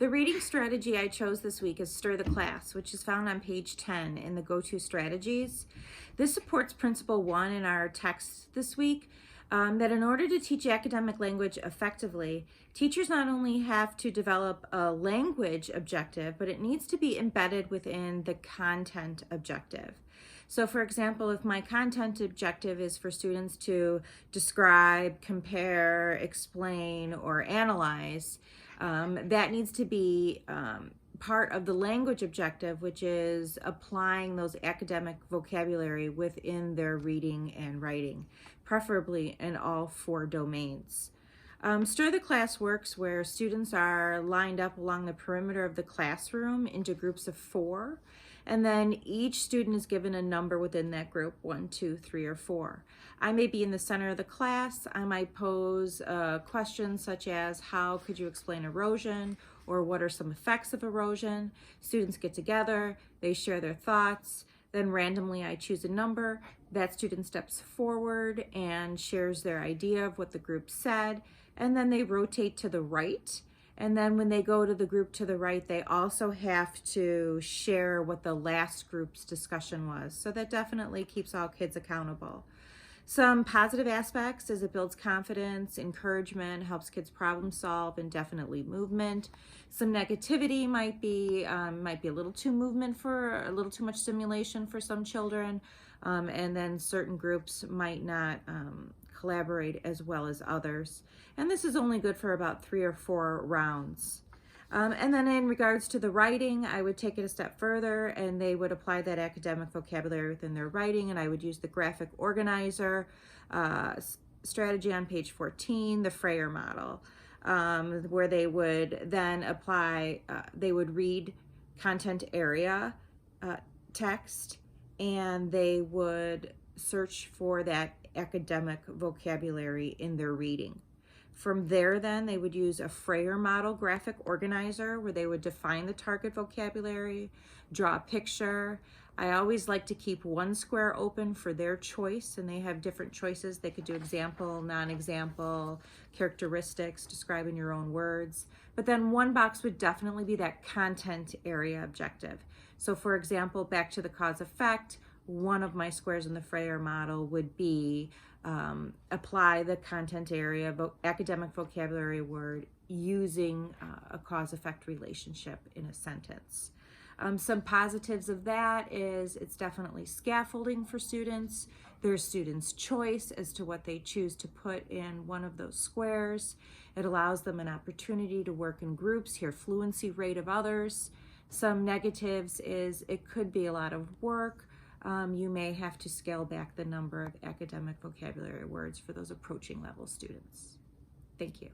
The reading strategy I chose this week is Stir the Class, which is found on page 10 in the Go-To Strategies. This supports Principle 1 in our text this week, that in order to teach academic language effectively, teachers not only have to develop a language objective, but it needs to be embedded within the content objective. So for example, if my content objective is for students to describe, compare, explain, or analyze, that needs to be part of the language objective, which is applying those academic vocabulary within their reading and writing, preferably in all 4 domains. Stir the Class works where students are lined up along the perimeter of the classroom into groups of 4, and then each student is given a number within that group, 1, 2, 3, or 4. I may be in the center of the class. I might pose questions such as, how could you explain erosion? Or what are some effects of erosion? Students get together, they share their thoughts, then randomly I choose a number. That student steps forward and shares their idea of what the group said, and then they rotate to the right. And then when they go to the group to the right, they also have to share what the last group's discussion was. So that definitely keeps all kids accountable. Some positive aspects is it builds confidence, encouragement, helps kids problem solve, and definitely movement. Some negativity might be a little too much stimulation for some children, and then certain groups might not collaborate as well as others. And this is only good for about 3 or 4 rounds. And then in regards to the writing, I would take it a step further, and they would apply that academic vocabulary within their writing, and I would use the graphic organizer strategy on page 14, the Frayer model, where they would then apply, they would read content area text, and they would search for that academic vocabulary in their reading. From there, then, they would use a Frayer model graphic organizer where they would define the target vocabulary, draw a picture. I always like to keep one square open for their choice, and they have different choices. They could do example, non-example, characteristics, describe in your own words. But then one box would definitely be that content area objective. So for example, back to the cause effect, one of my squares in the Frayer model would be apply the content area academic vocabulary word using a cause-effect relationship in a sentence. Some positives of that is it's definitely scaffolding for students. There's students' choice as to what they choose to put in one of those squares. It allows them an opportunity to work in groups, hear fluency rate of others. Some negatives is it could be a lot of work. You may have to scale back the number of academic vocabulary words for those approaching level students. Thank you.